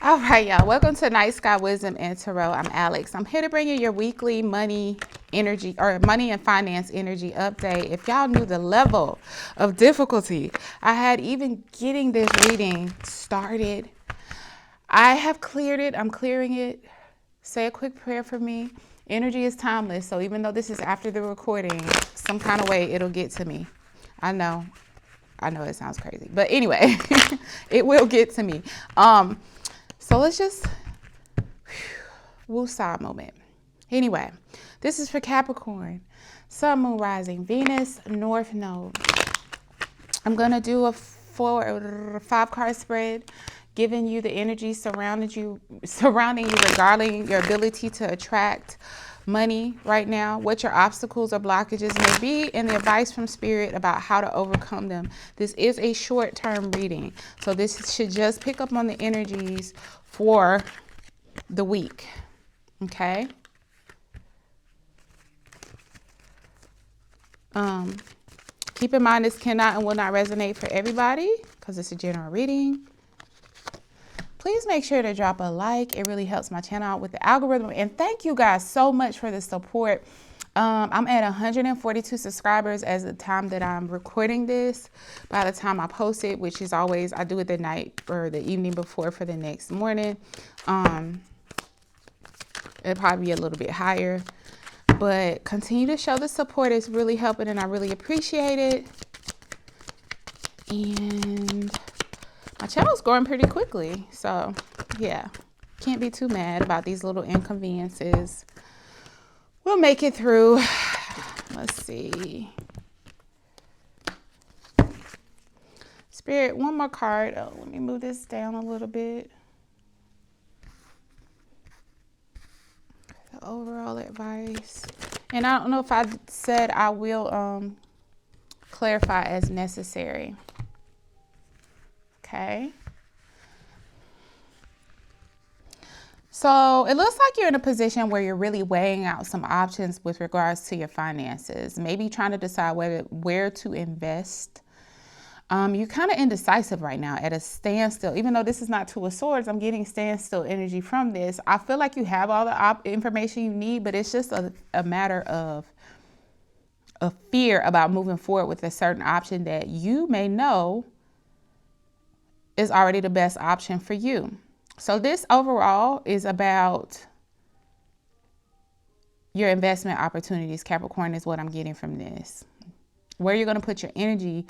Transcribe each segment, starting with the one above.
All right, y'all. Welcome to Night Sky Wisdom and Tarot. I'm Alex. I'm here to bring you your weekly money energy or money and finance energy update. If y'all knew the level of difficulty I had even getting this reading started, I have cleared it. I'm clearing it. Say a quick prayer for me. Energy is timeless. So even though this is after the recording, some kind of way it'll get to me. I know it sounds crazy, but anyway, it will get to me. So let's just woo-saw moment. Anyway, this is for Capricorn, Sun, Moon, Rising, Venus, North Node. I'm going to do a 5-card spread, giving you the energy surrounding you regarding your ability to attract money right now, what your obstacles or blockages may be, and the advice from Spirit about how to overcome them. This is a short-term reading, so this should just pick up on the energies for the week. Okay. Keep in mind this cannot and will not resonate for everybody because it's a general reading. Please make sure to drop a like. It really helps my channel out with the algorithm. And thank you guys so much for the support. I'm at 142 subscribers as the time that I'm recording this. By the time I post it, which is always, I do it the night or the evening before for the next morning. It'll probably be a little bit higher. But continue to show the support. It's really helping and I really appreciate it. And my channel's growing pretty quickly. So yeah, can't be too mad about these little inconveniences. We'll make it through. Let's see. Spirit, one more card. Oh, let me move this down a little bit. The overall advice. And I don't know if I said I will clarify as necessary. Okay. So it looks like you're in a position where you're really weighing out some options with regards to your finances. Maybe trying to decide where to invest. You're kind of indecisive right now, at a standstill. Even though this is not Two of Swords, I'm getting standstill energy from this. I feel like you have all the information you need, but it's just a matter of a fear about moving forward with a certain option that you may know is already the best option for you. So this overall is about your investment opportunities, Capricorn, is what I'm getting from this. Where you're going to put your energy.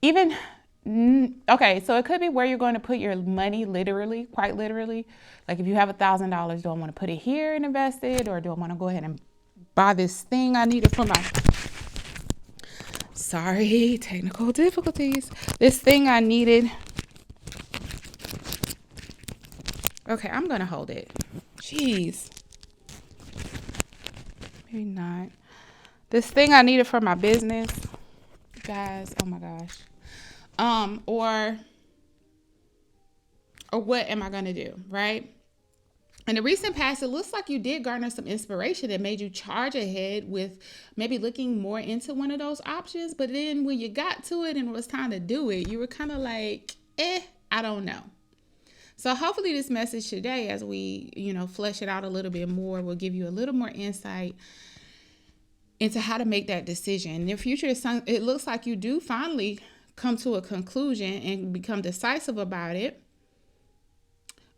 Okay, so it could be where you're going to put your money, literally, quite literally. Like if you have $1,000, do I want to put it here and invest it? Or do I want to go ahead and buy this thing I needed for my... Sorry, technical difficulties. This thing I needed... Okay, I'm going to hold it. Jeez. Maybe not. This thing I needed for my business. Guys, oh my gosh. Or what am I going to do, right? In the recent past, it looks like you did garner some inspiration that made you charge ahead with maybe looking more into one of those options. But then when you got to it and it was time to do it, you were kind of like, I don't know. So hopefully this message today, as we, flesh it out a little bit more, will give you a little more insight into how to make that decision. In the future, it looks like you do finally come to a conclusion and become decisive about it.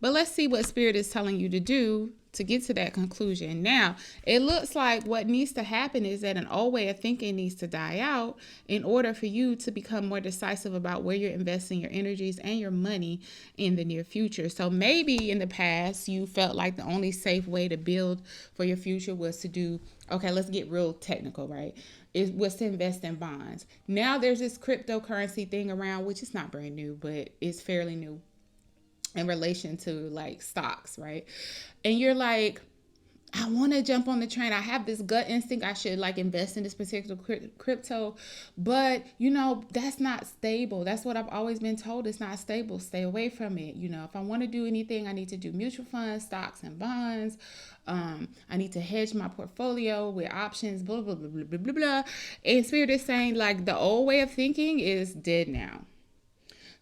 But let's see what Spirit is telling you to do to get to that conclusion. Now, it looks like what needs to happen is that an old way of thinking needs to die out in order for you to become more decisive about where you're investing your energies and your money in the near future. So maybe in the past, you felt like the only safe way to build for your future was to do, okay, let's get real technical, right? It was to invest in bonds. Now there's this cryptocurrency thing around, which is not brand new, but it's fairly new in relation to like stocks, right? And you're like, I want to jump on the train. I have this gut instinct. I should like invest in this particular crypto, but that's not stable. That's what I've always been told. It's not stable. Stay away from it. If I want to do anything, I need to do mutual funds, stocks and bonds. I need to hedge my portfolio with options, blah, blah, blah, blah, blah, blah, blah. And Spirit is saying like the old way of thinking is dead now.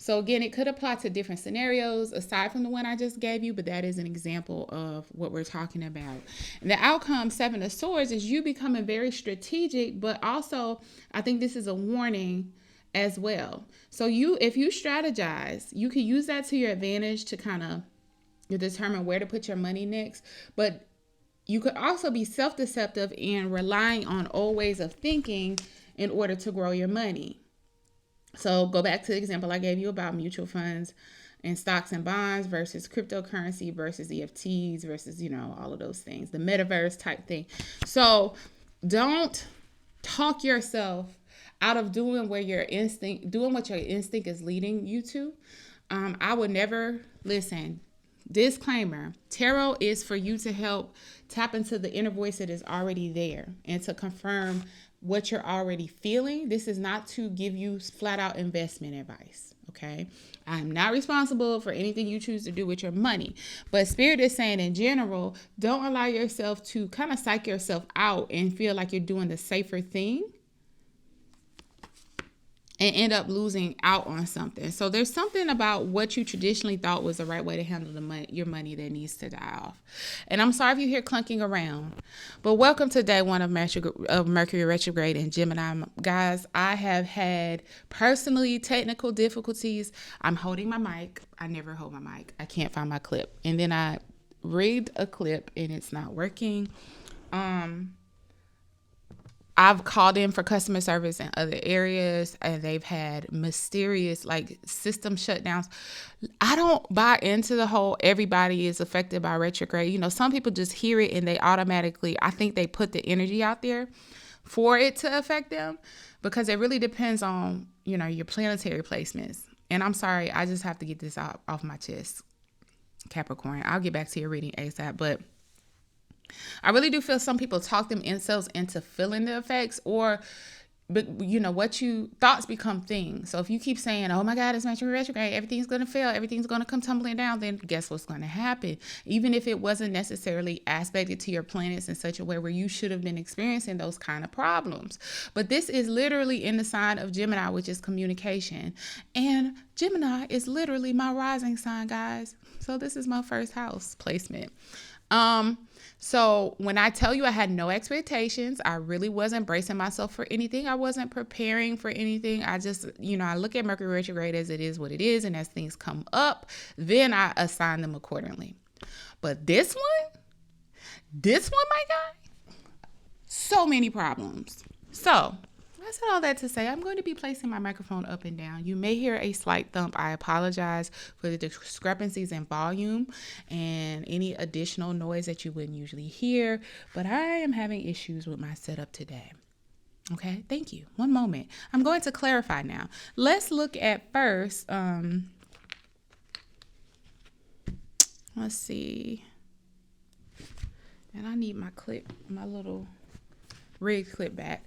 So again, it could apply to different scenarios aside from the one I just gave you, but that is an example of what we're talking about. And the outcome, Seven of Swords, is you becoming very strategic, but also I think this is a warning as well. So if you strategize, you can use that to your advantage to kind of determine where to put your money next. But you could also be self-deceptive and relying on old ways of thinking in order to grow your money. So go back to the example I gave you about mutual funds and stocks and bonds versus cryptocurrency versus EFTs versus, all of those things, the metaverse type thing. So don't talk yourself out of doing what your instinct is leading you to. I would never listen. Disclaimer, tarot is for you to help tap into the inner voice that is already there and to confirm what you're already feeling. This is not to give you flat out investment advice. Okay. I'm not responsible for anything you choose to do with your money, but Spirit is saying in general, don't allow yourself to kind of psych yourself out and feel like you're doing the safer thing and end up losing out on something. So there's something about what you traditionally thought was the right way to handle your money that needs to die off. And I'm sorry if you hear clunking around, but welcome to day one of Mercury retrograde in Gemini. Guys, I have had personally technical difficulties. I'm holding my mic. I never hold my mic. I can't find my clip. And then I rigged a clip and it's not working. I've called in for customer service in other areas and they've had mysterious system shutdowns. I don't buy into the whole everybody is affected by retrograde. Some people just hear it and they automatically, I think they put the energy out there for it to affect them because it really depends on, your planetary placements. And I'm sorry, I just have to get this off my chest, Capricorn. I'll get back to your reading ASAP, but I really do feel some people talk themselves into feeling the effects but thoughts become things. So if you keep saying, oh my God, it's Mercury retrograde, everything's going to fail, everything's going to come tumbling down, then guess what's going to happen? Even if it wasn't necessarily aspected to your planets in such a way where you should have been experiencing those kind of problems. But this is literally in the sign of Gemini, which is communication. And Gemini is literally my rising sign, guys. So this is my first house placement. So when I tell you I had no expectations, I really wasn't bracing myself for anything. I wasn't preparing for anything. I just, I look at Mercury retrograde as it is what it is. And as things come up, then I assign them accordingly. But this one, my guy, so many problems. So I said all that to say I'm going to be placing my microphone up and down. You may hear a slight thump. I apologize for the discrepancies in volume and any additional noise that you wouldn't usually hear, but I am having issues with my setup today. Okay, thank you. One moment. I'm going to clarify now. Let's look at first, let's see. And I need my little rig clip back.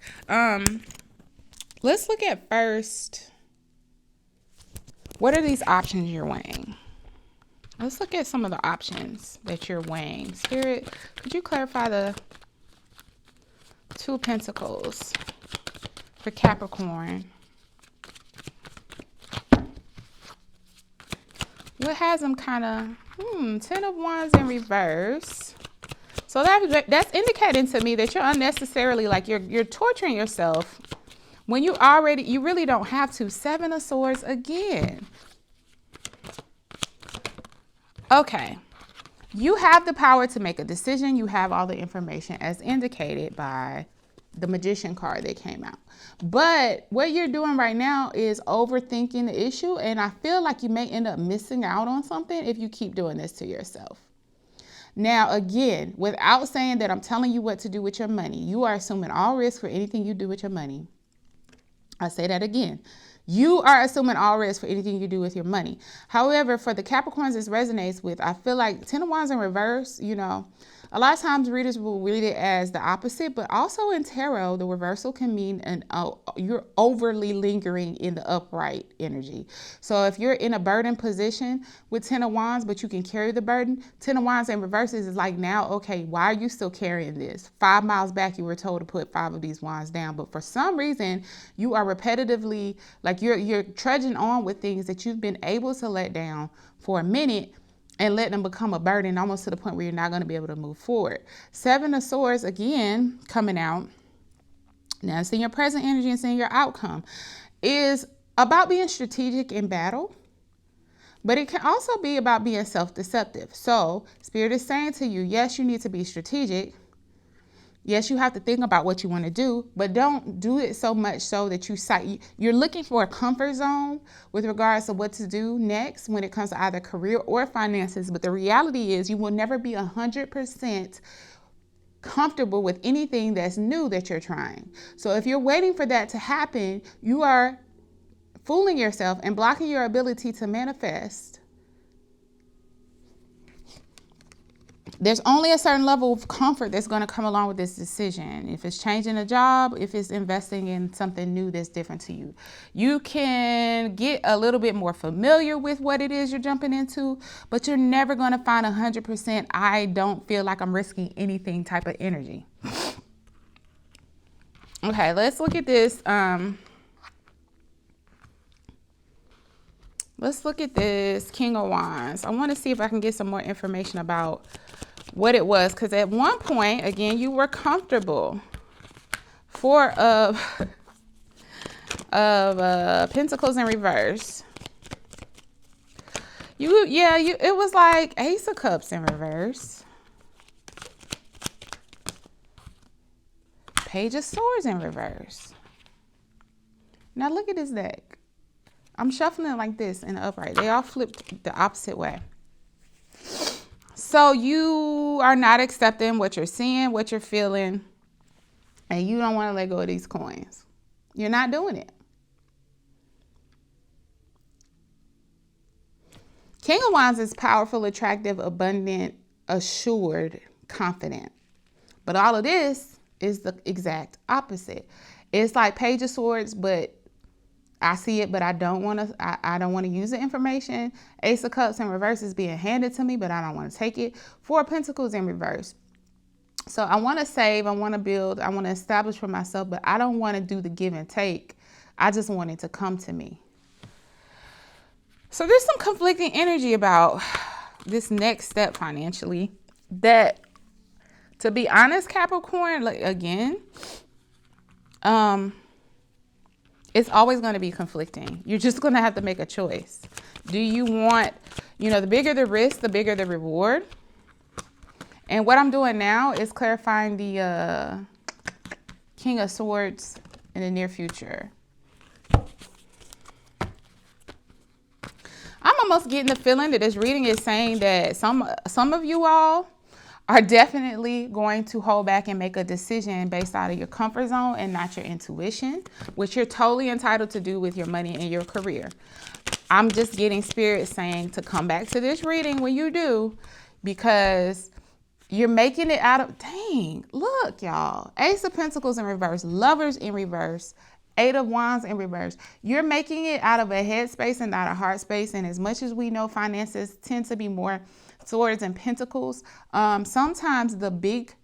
Let's look at first, what are these options you're weighing? Let's look at some of the options that you're weighing. Spirit, could you clarify the Two of Pentacles for Capricorn? What has them kind of, Ten of Wands in reverse. So that's indicating to me that you're unnecessarily, you're torturing yourself when you really don't have to. Seven of Swords again. Okay. You have the power to make a decision. You have all the information as indicated by the Magician card that came out. But what you're doing right now is overthinking the issue. And I feel like you may end up missing out on something if you keep doing this to yourself. Now, again, without saying that I'm telling you what to do with your money, you are assuming all risk for anything you do with your money. I say that again. You are assuming all risk for anything you do with your money. However, for the Capricorns this resonates with, I feel like Ten of Wands in reverse, a lot of times readers will read it as the opposite, but also in tarot, the reversal can mean you're overly lingering in the upright energy. So if you're in a burden position with Ten of Wands, but you can carry the burden, Ten of Wands in reverse is like, now, okay, why are you still carrying this? 5 miles back, you were told to put 5 of these wands down, but for some reason, you are repetitively, Like you're trudging on with things that you've been able to let down for a minute and let them become a burden almost to the point where you're not going to be able to move forward. 7 of Swords, again, coming out. Now, seeing your present energy and seeing your outcome is about being strategic in battle, but it can also be about being self-deceptive. So Spirit is saying to you, yes, you need to be strategic. Yes, you have to think about what you want to do, but don't do it so much so that you're looking for a comfort zone with regards to what to do next when it comes to either career or finances. But the reality is you will never be 100% comfortable with anything that's new that you're trying. So if you're waiting for that to happen, you are fooling yourself and blocking your ability to manifest. There's only a certain level of comfort that's going to come along with this decision. If it's changing a job, if it's investing in something new that's different to you, you can get a little bit more familiar with what it is you're jumping into, but you're never going to find 100%. I don't feel like I'm risking anything type of energy. Okay, let's look at this. Let's look at this King of Wands. I want to see if I can get some more information about what it was, because at one point, again, you were comfortable. 4 of Pentacles in reverse. It was like Ace of Cups in reverse. Page of Swords in reverse. Now look at this deck. I'm shuffling like this in the upright. They all flipped the opposite way. So you are not accepting what you're seeing, what you're feeling, and you don't want to let go of these coins. You're not doing it. King of Wands is powerful, attractive, abundant, assured, confident. But all of this is the exact opposite. It's like Page of Swords, but I see it, but I don't want to use the information. Ace of Cups in reverse is being handed to me, but I don't want to take it. 4 of Pentacles in reverse. So I want to save, I want to build, I want to establish for myself, but I don't want to do the give and take. I just want it to come to me. So there's some conflicting energy about this next step financially that, to be honest, Capricorn, like, again, it's always going to be conflicting. You're just going to have to make a choice. Do you want, the bigger the risk, the bigger the reward? And what I'm doing now is clarifying the King of Swords in the near future. I'm almost getting the feeling that this reading is saying that some of you all are definitely going to hold back and make a decision based out of your comfort zone and not your intuition, which you're totally entitled to do with your money and your career. I'm just getting Spirit saying to come back to this reading when you do, because you're making it out of, dang, look, y'all. Ace of Pentacles in reverse, Lovers in reverse, 8 of Wands in reverse. You're making it out of a head space and not a heart space. And as much as we know, finances tend to be more Swords and Pentacles. Sometimes the big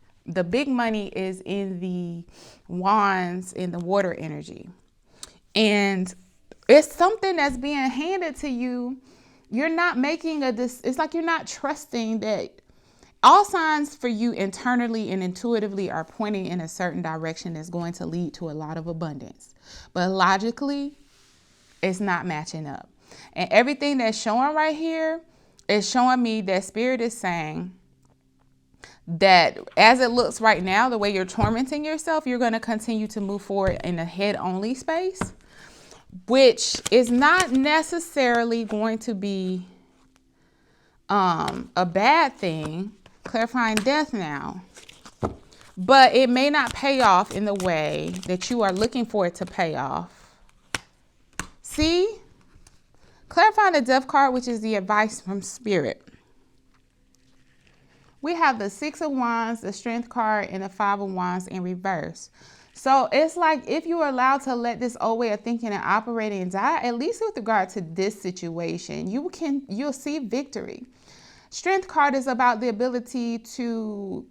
money is in the Wands, in the water energy. And it's something that's being handed to you. You're not making it's like you're not trusting that. All signs for you internally and intuitively are pointing in a certain direction that's going to lead to a lot of abundance. But logically, it's not matching up. And everything that's showing right here is showing me that Spirit is saying that as it looks right now, the way you're tormenting yourself, you're going to continue to move forward in a head-only space, which is not necessarily going to be a bad thing. Clarifying Death now. But it may not pay off in the way that you are looking for it to pay off. See? Clarifying the Death card, which is the advice from Spirit. We have the 6 of Wands, the Strength card, and the 5 of Wands in reverse. So it's like if you are allowed to let this old way of thinking and operating die, at least with regard to this situation, you'll see victory. Strength card is about the ability to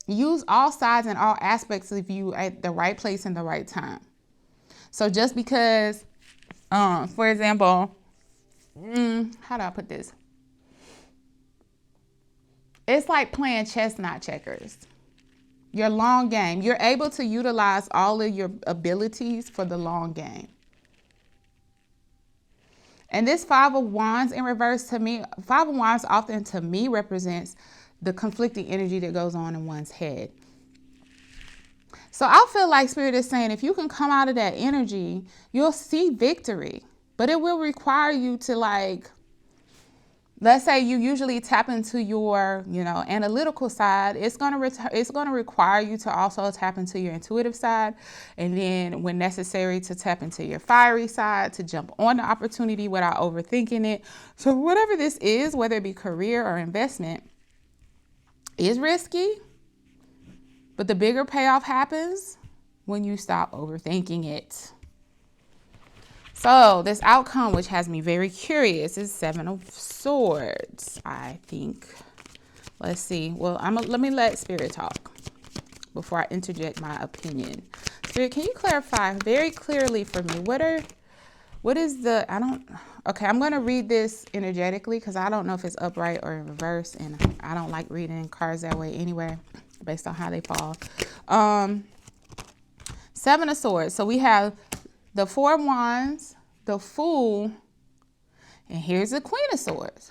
use all sides and all aspects of you at the right place and the right time. So just because For example, how do I put this? It's like playing chess, not checkers. Your long game. You're able to utilize all of your abilities for the long game. And this Five of Wands in reverse to me, Five of Wands often to me represents the conflicting energy that goes on in one's head. So I feel like Spirit is saying if you can come out of that energy, you'll see victory. But it will require you to, like, let's say you usually tap into your, analytical side. It's going to require you to also tap into your intuitive side. And then when necessary, to tap into your fiery side, to jump on the opportunity without overthinking it. So whatever this is, whether it be career or investment, is risky. But the bigger payoff happens when you stop overthinking it. So this outcome, which has me very curious, is Seven of Swords, I think. Let's see. Well, let me let Spirit talk before I interject my opinion. Spirit, can you clarify very clearly for me? What is the, okay, I'm going to read this energetically because I don't know if it's upright or in reverse. And I don't like reading cards that way anyway, based on how they fall. Seven of Swords. So we have the Four of Wands, the Fool, and here's the Queen of Swords.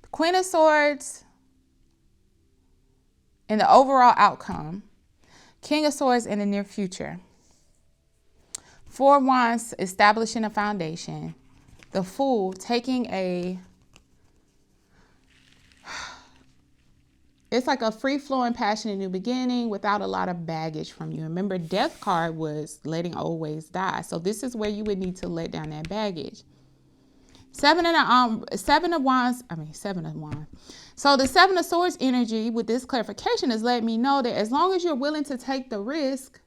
The Queen of Swords in the overall outcome, King of Swords in the near future. Four of Wands establishing a foundation. The Fool taking it's like a free-flowing, passionate new beginning without a lot of baggage from you. Remember, Death card was letting old ways die. So this is where you would need to let down that baggage. Seven of Wands. So the Seven of Swords energy with this clarification is letting me know that as long as you're willing to take the risk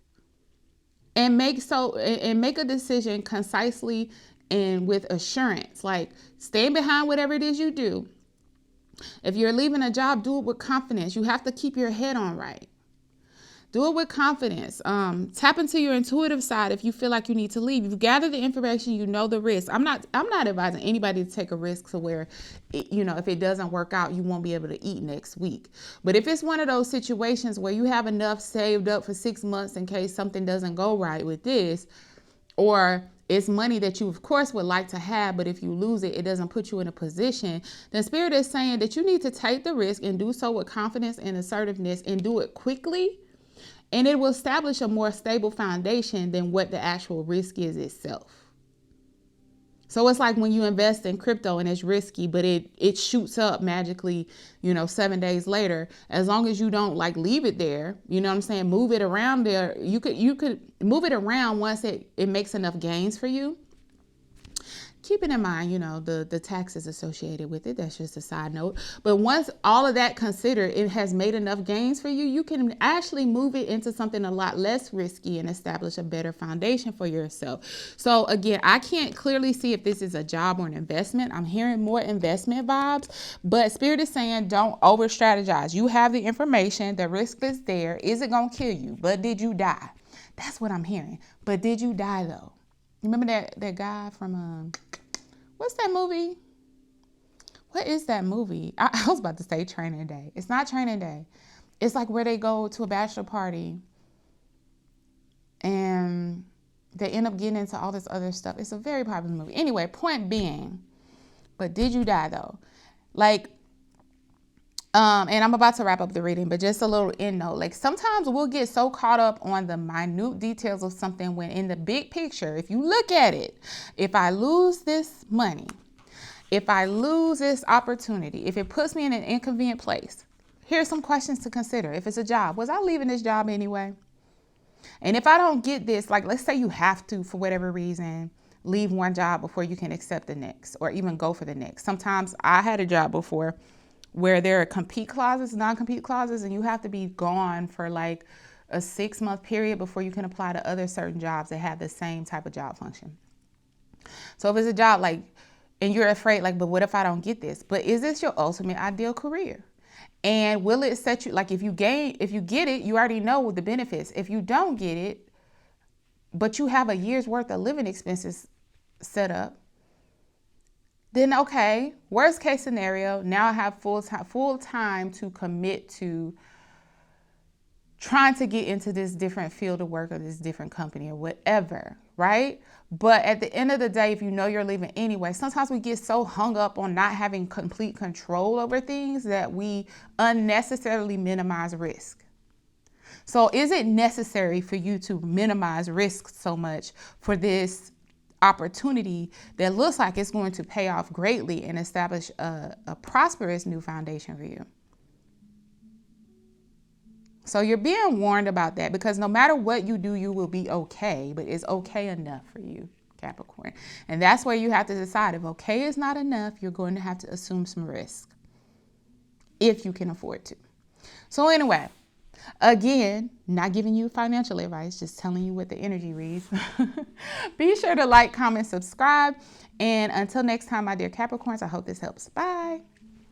and make a decision concisely and with assurance, like stand behind whatever it is you do. If you're leaving a job, do it with confidence. You have to keep your head on right. Do it with confidence. Tap into your intuitive side if you feel like you need to leave. You've gathered the information, you know the risk. I'm not advising anybody to take a risk to where, if it doesn't work out, you won't be able to eat next week. But if it's one of those situations where you have enough saved up for 6 months in case something doesn't go right with this, or it's money that you, of course, would like to have, but if you lose it, it doesn't put you in a position, then Spirit is saying that you need to take the risk and do so with confidence and assertiveness and do it quickly. And it will establish a more stable foundation than what the actual risk is itself. So it's like when you invest in crypto and it's risky, but it shoots up magically, 7 days later. As long as you don't leave it there, move it around there. You could move it around once it makes enough gains for you. Keeping in mind, the taxes associated with it. That's just a side note. But once all of that considered, it has made enough gains for you, you can actually move it into something a lot less risky and establish a better foundation for yourself. So again, I can't clearly see if this is a job or an investment. I'm hearing more investment vibes, but Spirit is saying don't over strategize. You have the information. The risk is there. Is it going to kill you? But did you die? That's what I'm hearing. But did you die though? Remember that guy from, what's that movie? What is that movie? I was about to say Training Day. It's not Training Day. It's like where they go to a bachelor party and they end up getting into all this other stuff. It's a very popular movie. Anyway, point being, but did you die though? And I'm about to wrap up the reading, but just a little end note. Sometimes we'll get so caught up on the minute details of something when in the big picture, if you look at it, if I lose this money, if I lose this opportunity, if it puts me in an inconvenient place, here's some questions to consider. If it's a job, was I leaving this job anyway? And if I don't get this, let's say you have to, for whatever reason, leave one job before you can accept the next or even go for the next. Sometimes I had a job before where there are compete clauses, non-compete clauses, and you have to be gone for a 6-month period before you can apply to other certain jobs that have the same type of job function. So if it's a job and you're afraid, but what if I don't get this? But is this your ultimate ideal career? And will it set you, like if you get it, you already know the benefits. If you don't get it, but you have a year's worth of living expenses set up, then okay, worst case scenario, now I have full time to commit to trying to get into this different field of work or this different company or whatever, right? But at the end of the day, if you know you're leaving anyway, sometimes we get so hung up on not having complete control over things that we unnecessarily minimize risk. So is it necessary for you to minimize risk so much for this opportunity that looks like it's going to pay off greatly and establish a prosperous new foundation for you? So you're being warned about that, because no matter what you do, you will be okay, but it's okay enough for you, Capricorn. And that's where you have to decide, if okay is not enough, you're going to have to assume some risk if you can afford to. So anyway, again, not giving you financial advice, just telling you what the energy reads. Be sure to like, comment, subscribe. And until next time, my dear Capricorns, I hope this helps. Bye.